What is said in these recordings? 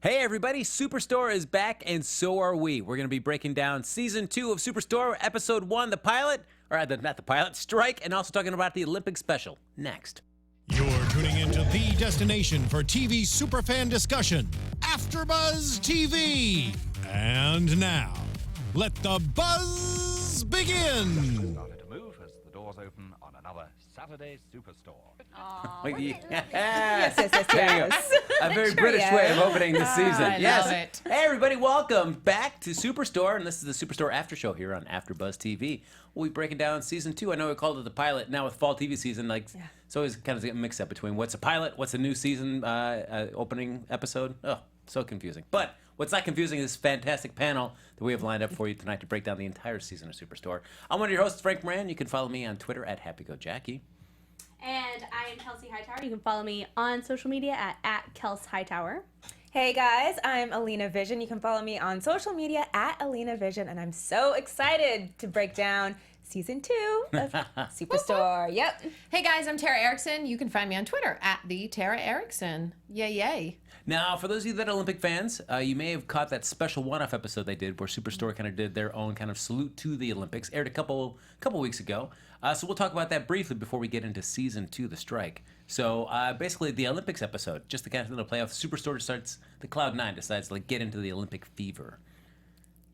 Hey everybody, Superstore is back and so are we. We're going to be breaking down Season 2 of Superstore, Episode 1, the pilot, or not the pilot, Strike, and also talking about the Olympic special next. You're tuning into the destination for TV superfan discussion, AFTERBUZZ TV. And now, let the buzz begin. Started to move as the doors open on another Saturday Superstore. Yes. Yes. A very British way of opening the season. I love it. Hey everybody, welcome back to Superstore, and this is the Superstore After Show here on AfterBuzz TV. We'll be breaking down Season 2. I know we called it the pilot. Now with fall TV season, it's always kind of a mix-up between what's a pilot, what's a new season opening episode. Oh, so confusing. But what's not confusing is this fantastic panel that we have lined up for you tonight to break down the entire season of Superstore. I'm one of your hosts, Frank Moran. You can follow me on Twitter at HappyGoJackie. And I am Kelsey Hightower. You can follow me on social media at Kelsey Hightower. Hey guys, I'm Alina Vission. You can follow me on social media at Alina Vission, and I'm so excited to break down Season 2 of Superstore. Yep. Hey guys, I'm Tara Erickson. You can find me on Twitter at the Tara Erickson. Yay. Now, for those of you that are Olympic fans, you may have caught that special one-off episode they did where Superstore kind of did their own kind of salute to the Olympics. Aired a couple weeks ago. So we'll talk about that briefly before we get into Season 2, The Strike. So basically the Olympics episode, just to kind of play off, Superstore starts, the Cloud9 decides to get into the Olympic fever.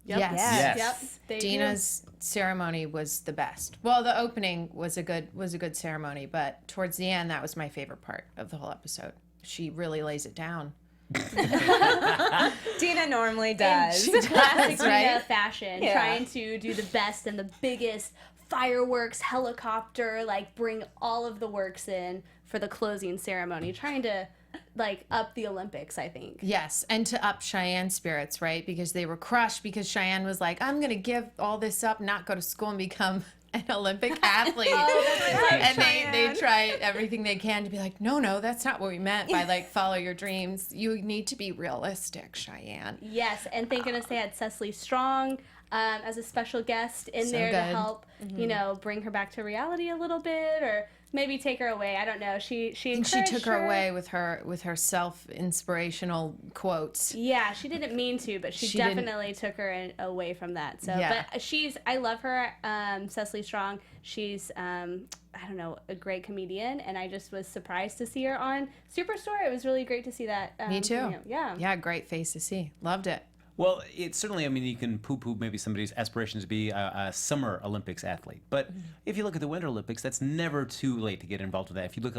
Yep. Yes. Yep. Dina's ceremony was the best. Well, the opening was a good ceremony, but towards the end, that was my favorite part of the whole episode. She really lays it down. Dina normally does. Classic Dina right? fashion, Yeah. trying to do the best and the biggest fireworks, helicopter, bring all of the works in for the closing ceremony, trying to up the Olympics, I think. Yes, and to up Cheyenne's spirits, right? Because they were crushed because Cheyenne was like, I'm going to give all this up, not go to school and become an Olympic athlete. And they try everything they can to be like, no, that's not what we meant by follow your dreams. You need to be realistic, Cheyenne. Yes, and thank goodness they had Cecily Strong as a special guest in there to help, bring her back to reality a little bit, or maybe take her away. I don't know. She I think she took her away with her self-inspirational quotes. Yeah, she didn't mean to, but she definitely took her away from that. So, Yeah. But I love her, Cecily Strong. She's, a great comedian, and I just was surprised to see her on Superstore. It was really great to see that. Me too. Yeah, Great face to see. Loved it. Well, it's certainly, you can poo-poo maybe somebody's aspirations to be a Summer Olympics athlete. But if you look at the Winter Olympics, that's never too late to get involved with that. If you look at,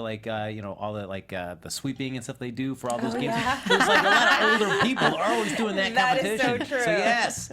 all the the sweeping and stuff they do for all those games, there's a lot of older people are always doing that competition. That is so true. So, yes.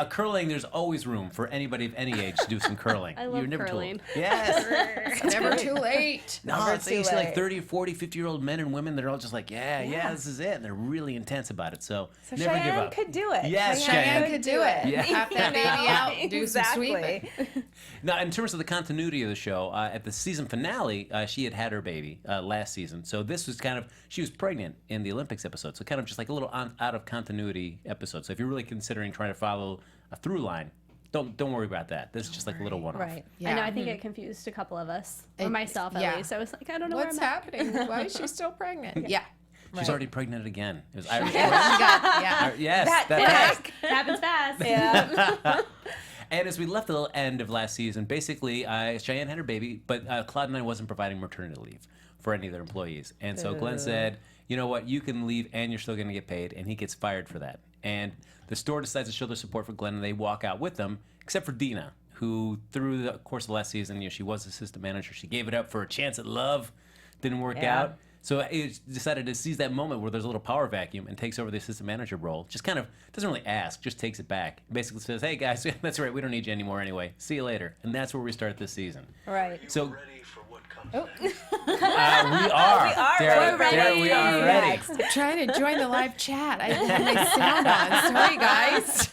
Curling, there's always room for anybody of any age to do some curling. I love You're never curling. Too old. Yes. It's never too late. No, it's you see 30, 40, 50-year-old men and women, they're all just like, yeah, this is it. And they're really intense about it. So never give Cheyenne up. could do it. Yes, Cheyenne could do it. Yeah. Have that baby out, do some Exactly. sweeping. Now, in terms of the continuity of the show, at the season finale, she had her baby last season. So this was she was pregnant in the Olympics episode. So kind of just like a little out of continuity episode. So if you're really considering trying to follow a through line, don't worry about that. This is just like a little one-off. Right. I know. I think it confused a couple of us, or myself at yeah. least. I was like, I don't know What's where I'm happening? Why is she still pregnant? Yeah. She's already pregnant again. It was Irish. Yes, That at. It happens fast. Yeah. And as we left the end of last season, basically, Cheyenne had her baby, but Cloud9 wasn't providing maternity leave for any of their employees. And so Glenn said, you know what, you can leave and you're still going to get paid, and he gets fired for that. And the store decides to show their support for Glenn, and they walk out with them, except for Dina, who through the course of last season, she was assistant manager. She gave it up for a chance at love. Didn't work out. So it decided to seize that moment where there's a little power vacuum and takes over the assistant manager role. Just kind of doesn't really ask, just takes it back. Basically says, hey guys, that's right, we don't need you anymore anyway. See you later. And that's where we start this season. Right. So Ready for what comes we are. We're ready. We are ready. I'm trying to join the live chat. I didn't have my sound on. Sorry, guys.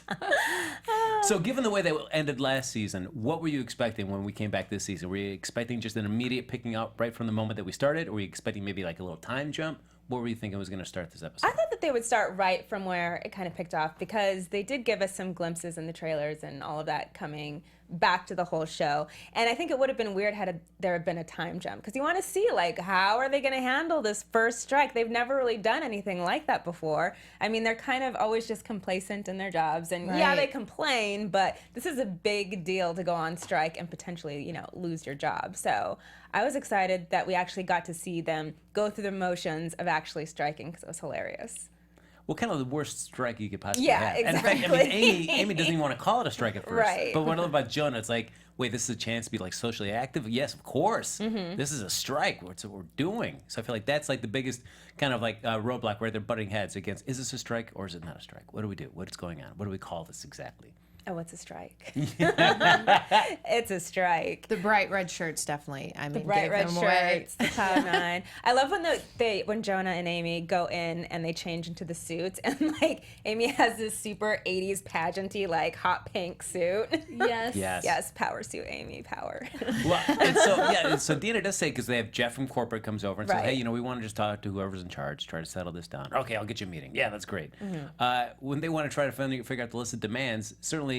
So given the way that ended last season, what were you expecting when we came back this season? Were you expecting just an immediate picking up right from the moment that we started? Or were you expecting maybe like a little time jump? What were you thinking was going to start this episode? I thought that they would start right from where it kind of picked off, because they did give us some glimpses in the trailers and all of that coming back to the whole show. And I think it would have been weird had there had been a time jump, because you want to see, like, how are they going to handle this first strike? They've never really done anything like that before. I mean, they're kind of always just complacent in their jobs, and yeah, Right. they complain, but this is a big deal to go on strike and potentially, lose your job. So I was excited that we actually got to see them go through the motions of actually striking, because it was hilarious. Well, kind of the worst strike you could possibly Yeah, have. And in fact, I mean, exactly. Amy doesn't even want to call it a strike at first. Right. But what I love about Jonah, it's like, wait, this is a chance to be like socially active? Yes, of course. Mm-hmm. This is a strike. That's what we're doing. So I feel like that's like the biggest kind of like roadblock where they're butting heads against, is this a strike or is it not a strike? What do we do? What's going on? What do we call this exactly? Oh, it's a strike. It's a strike. The bright red shirts, definitely. I mean, Bright gave red them away. shirts, the Cloud9. I love when Jonah and Amy go in and they change into the suits, and like Amy has this super 80s pageanty like hot pink suit. Yes. Yes. Yes, power suit, Amy, power. Well, and so, yeah, and so Dina does say, because they have Jeff from corporate comes over and says, Right. hey, we want to just talk to whoever's in charge, try to settle this down. Okay, I'll get you a meeting. Yeah, that's great. When they want to try to figure out the list of demands, certainly,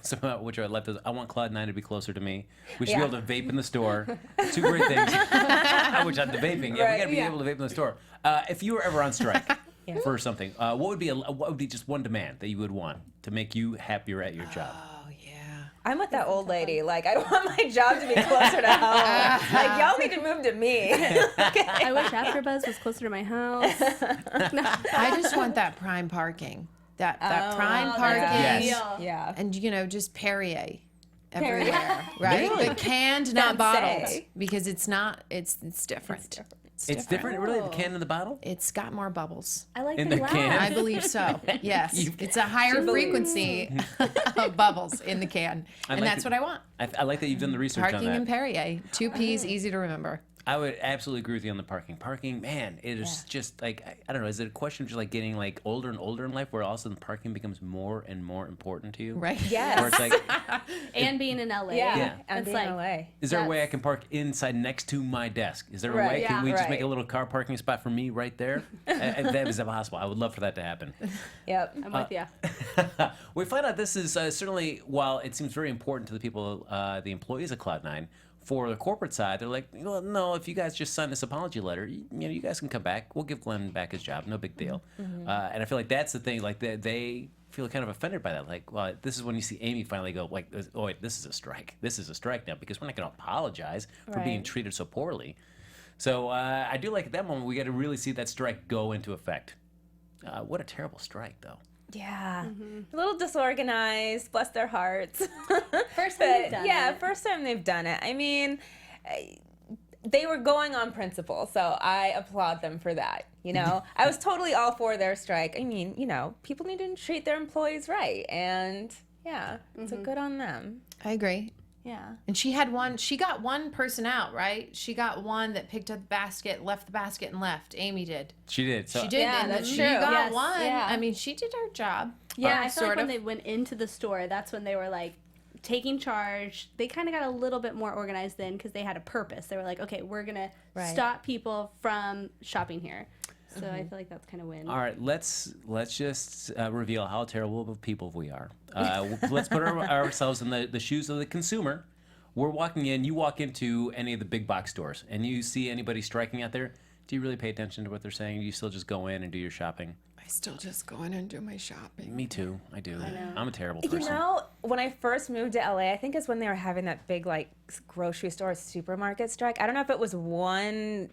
some of which are left is, I want Cloud9 to be closer to me. We should Yeah. be able to vape in the store. Two great things. Which on the vaping, yeah, we Right, got to be yeah. able to vape in the store. If you were ever on strike for something, what would be just one demand that you would want to make you happier at your job? Oh, yeah. I'm with that old lady. Like, I don't want my job to be closer to home. Like, y'all need to move to me. I wish AfterBuzz was closer to my house. I just want that prime parking. That prime that's a parking. Yes. Deal. Yeah. And, just Perrier Perrier. everywhere, right? Really? But canned, not bottled. Sensei. Because it's not, it's different. It's different, really? The can in the bottle? It's got more bubbles. I like In the the glass. can? I believe so. Yes. It's a higher frequency of bubbles in the can. And like that's it. what I want. I like that you've done the research on Parking that. and Perrier. 2 P's, easy to remember. I would absolutely agree with you on the parking. Parking, man, it is just like, I don't know, is it a question of just like getting like older and older in life where all of a sudden parking becomes more and more important to you? Right? Yes. Where it's like, And being in LA. Yeah. Yeah. And It's being like- in LA. is there a way I can park inside next to my desk? Is there a Right, way? Can yeah. we just make Right. a little car parking spot for me right there? If that is possible, I would love for that to happen. Yep. I'm with you. We find out this is certainly, while it seems very important to the people, the employees of Cloud9, for the corporate side, they're like, well, no, if you guys just sign this apology letter, you guys can come back. We'll give Glenn back his job. No big deal. And I feel like that's the thing. Like they feel kind of offended by that. Like, well, this is when you see Amy finally go, like, oh, wait, this is a strike. This is a strike now because we're not going to apologize for being Right. treated so poorly. So I do like at that moment we got to really see that strike go into effect. What a terrible strike, though. Yeah. A little disorganized, bless their hearts. First time they've done it. First time they've done it. I mean, they were going on principle, so I applaud them for that. I was totally all for their strike. I mean, people need to treat their employees right, and yeah, so good on them. I agree. Yeah. And she got one person out, right? She got one that picked up the basket, left the basket, and left. Amy did. She did. So She did, Yeah, and that's she true. got Yes, one. yeah. I mean, she did her job. Yeah, I feel sort like when of. they went into the store, that's when they were like taking charge. They kind of got a little bit more organized then because they had a purpose. They were like, okay, we're going to Right. stop people from shopping here. So I feel like that's kind of win. all right, let's just reveal how terrible of people we are. Let's put ourselves in the shoes of the consumer. We're walking in. You walk into any of the big box stores, and you see anybody striking out there. Do you really pay attention to what they're saying? Do you still just go in and do your shopping? I still just go in and do my shopping. Me too. I do. know. I'm a terrible person. When I first moved to LA, I think it's when they were having that big like grocery store supermarket strike. I don't know if it was one,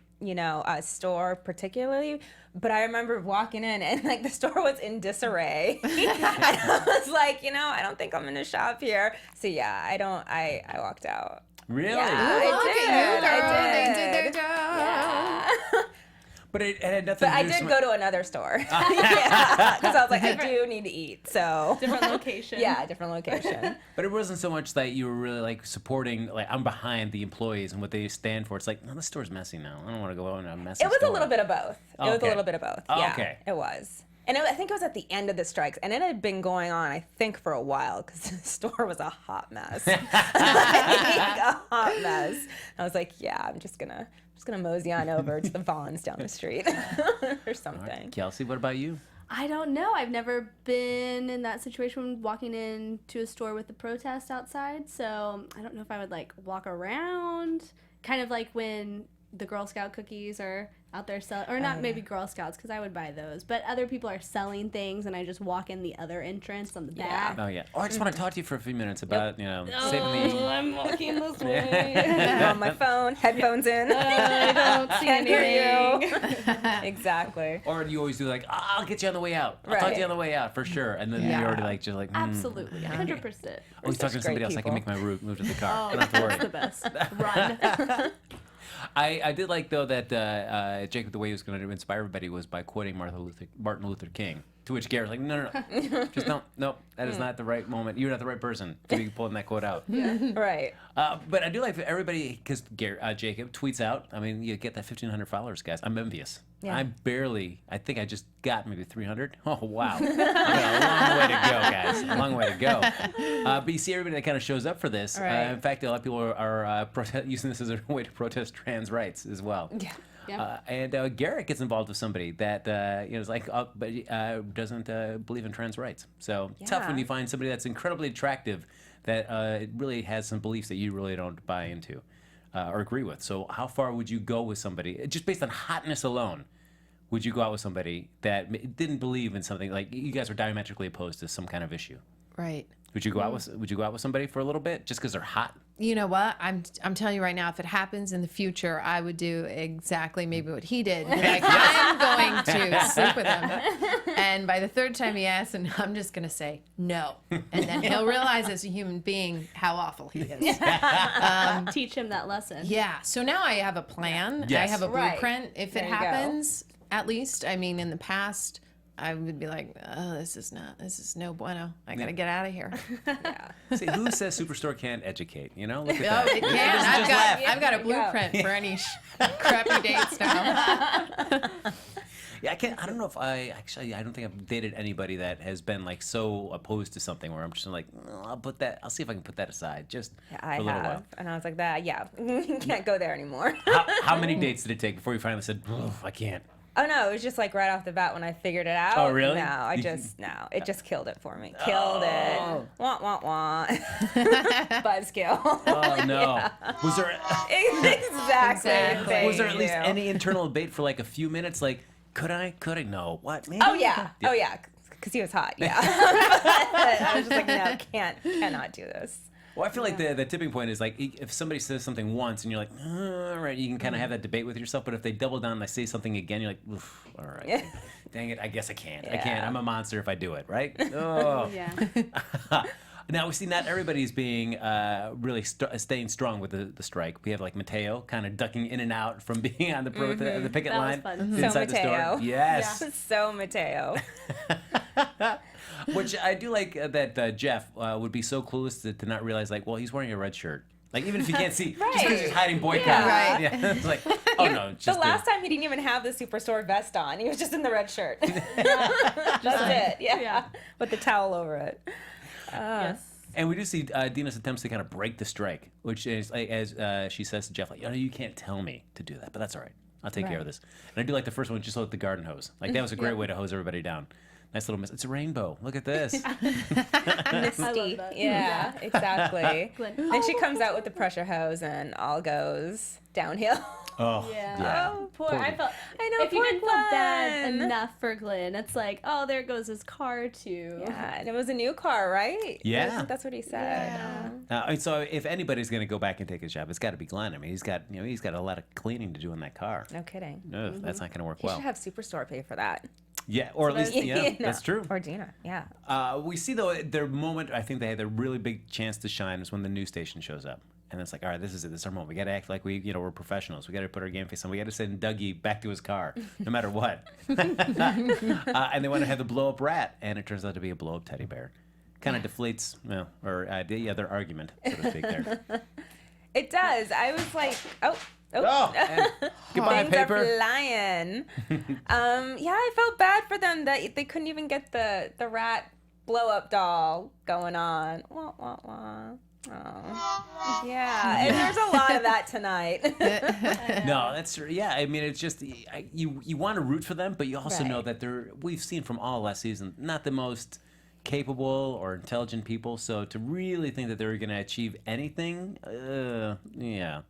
store particularly, but I remember walking in and like the store was in disarray. And I was like, I don't think I'm gonna shop here. So yeah, I walked out. Really? Yeah, I did. They did their job. Yeah. But it had nothing But to I do did with go to another store. Yeah, because I was like, I do need to eat. So Different location. yeah, different location. But it wasn't so much that you were really like supporting, like I'm behind the employees and what they stand for. It's like, no, this store's messy now. I don't want to go out in a messy It was store. a little bit of both. It was a Okay. little bit of both. Oh, Yeah, okay. it was. And I think it was at the end of the strikes, and it had been going on, I think, for a while because the store was a hot mess. Like, a hot mess. I was like, yeah, I'm just gonna mosey on over to the Vons down the street or something. Kelsey, what about you? I don't know. I've never been in that situation walking into a store with a protest outside, so I don't know if I would like walk around, kind of like when the Girl Scout cookies are out there selling, or not maybe Girl Scouts because I would buy those, but other people are selling things and I just walk in the other entrance on the back. Oh yeah. Oh, I just want to talk to you for a few minutes about saving the. I'm walking this way. I'm on my phone, headphones in. I don't see Can't hear anything. you. Exactly. Or you always do like, I'll get you on the way out. I'll talk to Right. you on the way out for sure, and then you're already like, just like, Absolutely, 100%. Oh, he's talking to somebody great else. I can make people. my move to the car. Oh, I don't have to worry. that's the best. Run. I did like though that Jacob, the way he was going to inspire everybody was by quoting Martin Luther King. To which Garrett's like, no, just don't. No, that is not the right moment. You're not the right person to be pulling that quote out. Right. But I do like that everybody, because Jacob tweets out. I mean, you get that 1,500 followers, guys. I'm envious. Yeah. I think I just got maybe 300. Oh, wow. I got a long way to go, guys. A long way to go. But you see everybody that kind of shows up for this. Right. In fact, a lot of people are using this as a way to protest trans rights as well. Yeah. Yeah. And Garrett gets involved with somebody that is like, but doesn't believe in trans rights. So tough when you find somebody that's incredibly attractive that really has some beliefs that you really don't buy into or agree with. So how far would you go with somebody, just based on hotness alone? Would you go out with somebody that didn't believe in something, like you guys are diametrically opposed to some kind of issue? Right. Would you go out with somebody for a little bit just because they're hot? You know what? I'm telling you right now, if it happens in the future, I would do exactly maybe what he did. Be like, I'm going to sleep with him. And by the third time he asks, and I'm just going to say no. And then he'll realize as a human being how awful he is. Teach him that lesson. Yeah. So now I have a plan. Yes. I have a Right. blueprint. If There it you go. happens, at least, I mean, in the past, I would be like, oh, this is no bueno. I got to get out of here. See, who says Superstore can't educate? You know, look at Oh, that. it can. Just laugh. I've got a There you go. blueprint for any crappy dates now. Yeah, I don't know if I don't think I've dated anybody that has been like so opposed to something where I'm just like, I'll see if I can put that aside just Yeah, for I a little have. while. And I was like, can't go there anymore. How many dates did it take before you finally said, I can't? Oh no, it was just like right off the bat when I figured it out. Oh, really? No, it just killed it for me. Killed it. Wah, wah, wah. Buzzkill. Oh no. Was there Exactly. was there at least Thank you. any internal debate for like a few minutes? Like, could I? No. What? Maybe? Oh yeah. Oh yeah. Because he was hot. Yeah. But I was just like, no, cannot do this. Well, I feel like the tipping point is like if somebody says something once and you're like, all right, you can kind of have that debate with yourself. But if they double down and they say something again, you're like, oof, all right, dang it, I guess I can't. I can't. Yeah. I'm a monster if I do it, right? Oh. Yeah. Now we see not everybody's being really staying strong with the strike. We have like Mateo kind of ducking in and out from being on the the picket That was line fun. So inside the store. Mateo. Yes. So Mateo. Which I do like that Jeff would be so clueless to not realize, like, well, he's wearing a red shirt. Like, even if he can't see, just because he's hiding boycott. Yeah. Right. Yeah. It's like, oh, no. It's just the last time he didn't even have the Superstore vest on. He was just in the red shirt. That's it. Yeah. With the towel over it. Yes. And we do see Dina's attempts to kind of break the strike, which is, like, as she says to Jeff, like, you can't tell me to do that, but that's all right. I'll take care of this. And I do like the first one, just like the garden hose. Like, that was a great way to hose everybody down. Nice little It's a rainbow. Look at this. Misty. that. Yeah, exactly. Glenn. Then she comes out with the pressure hose and all goes downhill. Oh, Yeah. Oh, poor. I know. If you poor didn't feel bad Glenn. enough for Glenn, it's like, oh, there goes his car too. Yeah, and it was a new car, right? Yeah. I think that's what he said. Yeah. So if anybody's going to go back and take his job, it's got to be Glenn. I mean, he's got a lot of cleaning to do in that car. No kidding. No, that's not going to work He well. should have Superstore pay for that. Yeah, or at least, yeah, You know. that's true. Or Dina, yeah. We see, though, their moment, I think they had a really big chance to shine is when the news station shows up. And it's like, all right, this is it. This is our moment. We got to act like we're professionals. We got to put our game face on. We got to send Dougie back to his car, no matter what. And they want to have the blow-up rat, and it turns out to be a blow-up teddy bear. Kind of deflates, their argument, so to speak, there. It does. I was like, oh, And goodbye, Things paper. are flying. Yeah, I felt bad for them that they couldn't even get the rat blow-up doll going on. Wah, wah, wah. Oh. Yeah, and there's a lot of that tonight. No, that's true. Yeah, I mean, it's just you want to root for them, but you also know Right. that we've seen from all last season, not the most capable or intelligent people. So to really think that they were going to achieve anything, yeah,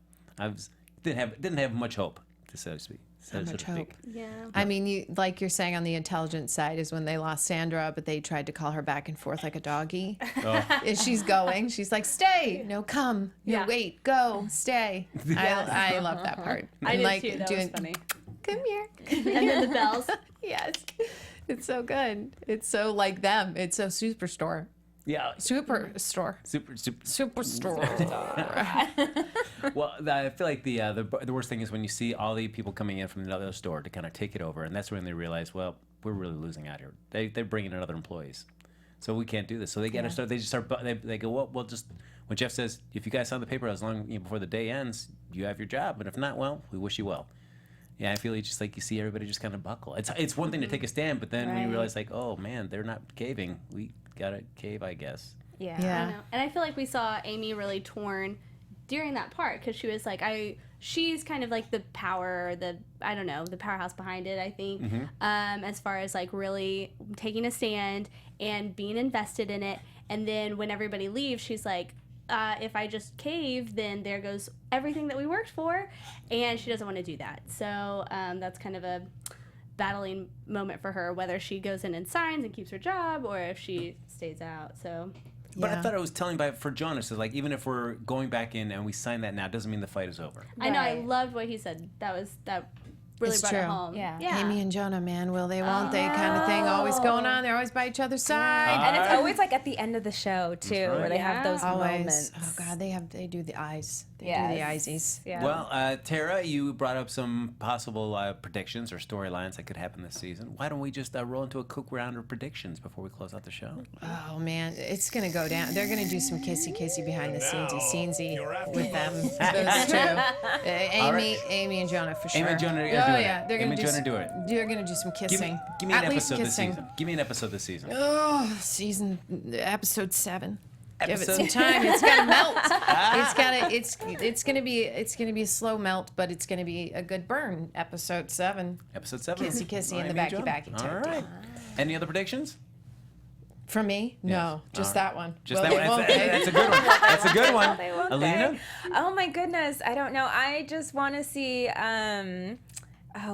didn't have much hope, so to speak. So much to speak. hope. Yeah. I mean, like you're saying on the intelligent side is when they lost Sandra, but they tried to call her back and forth like a doggy. As she's going, she's like, "Stay, no, come, no, Yeah. wait, go, stay." I love that part. I And, did like, too. That was funny. Come here. And then the bells. Yes, it's so good. It's so like them. It's so Superstore. Yeah, Superstore. Superstore. Well, I feel like the worst thing is when you see all the people coming in from another store to kind of take it over, and that's when they realize, well, we're really losing out here. They're bringing in other employees, so we can't do this. So they got to start. They just start. They go, well, we'll just. When Jeff says, if you guys sign the paper as long before the day ends, you have your job, but if not, well, we wish you well. Yeah, I feel like just like you see everybody just kind of buckle. It's one thing to take a stand, but then when you realize like, oh man, they're not caving. We gotta cave, I guess. Yeah. I know. And I feel like we saw Amy really torn during that part because she was like, she's kind of like the power, the powerhouse behind it, I think, as far as like really taking a stand and being invested in it. And then when everybody leaves, she's like, if I just cave, then there goes everything that we worked for. And she doesn't want to do that. So that's kind of a battling moment for her, whether she goes in and signs and keeps her job or if she stays out. So... But I thought it was telling for Jonas, so like even if we're going back in and we sign that now, doesn't mean the fight is over. I know, I Right. loved what he said. That really It's brought true. it home. Yeah. Amy and Jonah, man, will they, won't they, kind of thing. Always going on. They're always by each other's side. And it's always like at the end of the show too, right. where they have those Always. moments. Oh God, they do the eyes. They do the Yes. eyesies. Yeah. Well, Tara, you brought up some possible predictions or storylines that could happen this season. Why don't we just roll into a quick round of predictions before we close out the show? Oh man, it's gonna go down. They're gonna do some kissy behind the scenesy with them. Those two, Amy and Jonah for sure. Amy and Jonah are Oh gonna do it. yeah, they're Amy gonna and Jonah do it. They're gonna do some kissing. Give me an At least episode this kissing. season. Give me an episode this season. Oh, episode 7. Give it Episode- some time. It's gotta melt. It's gonna be a slow melt, but it's gonna be a good burn. Episode 7. Episode 7. Kissy and the Amy and Jonah. backy. All right. Any other predictions? For me, no, just that one. Just Will that they, one. won't That's they? a good one. That's a good one. They won't Alina? they? Oh my goodness, I don't know. I just want to see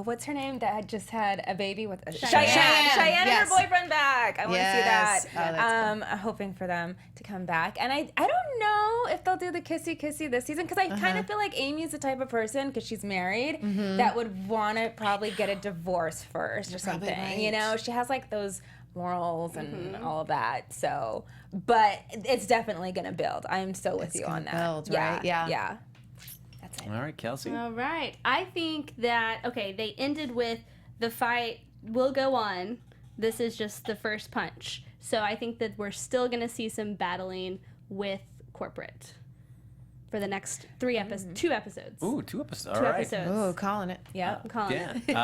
what's her name that just had a baby with Cheyenne and Yes. her boyfriend back. I want to see Yes. that. Oh, that's I'm hoping for them to come back. And I don't know if they'll do the kissy this season because I kind of feel like Amy's the type of person, because she's married, that would want to probably get a divorce first or probably something. right. You know, she has like those morals and all of that. So, but it's definitely going to build. I'm so with you on gonna that. build, right? Yeah. Yeah. That's it. All right, Kelsey. All right. I think that, they ended with the fight will go on. This is just the first punch. So I think that we're still going to see some battling with corporate for the next 2 episodes. Ooh, 2 episodes. Two All right. episodes. Oh, calling it. Yep. I'm calling Yeah. it.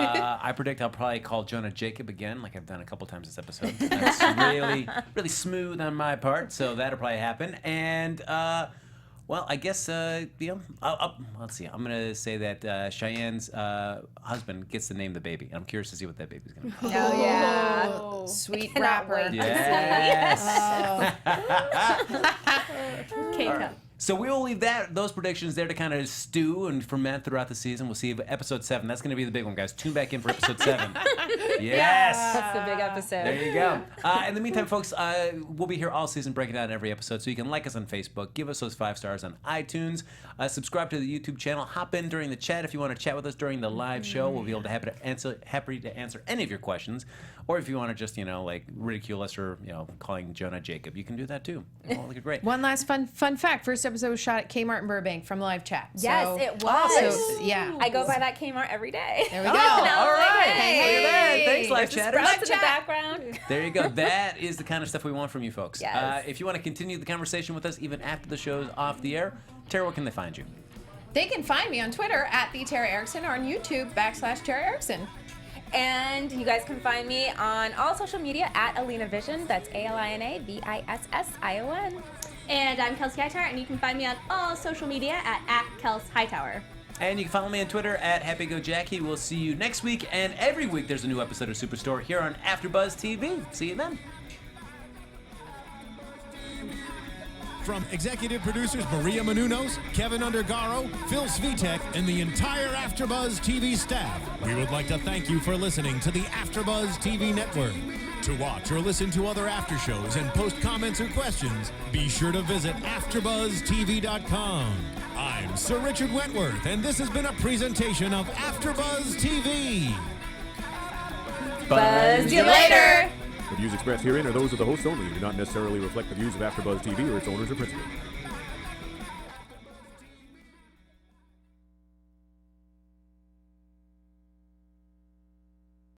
I predict I'll probably call Jonah Jacob again, like I've done a couple times this episode. That's really, really smooth on my part, so that'll probably happen. And, well, I guess, let's see. I'm going to say that Cheyenne's husband gets to name the baby. I'm curious to see what that baby's going to be. Oh, yeah. Oh. Sweet Cannot rapper. wait. Yes. K-cup. So we will leave those predictions there to kind of stew and ferment throughout the season. We'll see episode 7. That's going to be the big one, guys. Tune back in for episode 7. Yes. That's the big episode. There you go. In the meantime, folks, we'll be here all season breaking down every episode. So you can like us on Facebook, give us those 5 stars on iTunes, subscribe to the YouTube channel, hop in during the chat if you want to chat with us during the live show. We'll be able to happy to answer any of your questions. Or if you want to just, ridicule us or, calling Jonah Jacob, you can do that too. Oh, look great. One last fun fact. First episode was shot at Kmart in Burbank from live chat. Yes, So- it was. So, yeah. I go by that Kmart every day. There we go. all right. Hey, Look at that. Thanks, live There's chatters. sprouts in the background. There you go. That is the kind of stuff we want from you folks. Yes. If you want to continue the conversation with us even after the show's off the air, Tara, where can they find you? They can find me on Twitter at the Tara Erickson or on YouTube /Tara Erickson. And you guys can find me on all social media at Alina Vission. That's ALINAVISSION. And I'm Kelsey Hightower, and you can find me on all social media at Kels Hightower. And you can follow me on Twitter at HappyGoJackie. We'll see you next week, and every week there's a new episode of Superstore here on AfterBuzz TV. See you then. From executive producers Maria Menounos, Kevin Undergaro, Phil Svitek, and the entire AfterBuzz TV staff, we would like to thank you for listening to the AfterBuzz TV network. To watch or listen to other after shows and post comments or questions, be sure to visit AfterBuzzTV.com. I'm Sir Richard Wentworth, and this has been a presentation of AfterBuzz TV. Buzz you later. The views expressed herein are those of the hosts only and do not necessarily reflect the views of AfterBuzz TV or its owners or principals.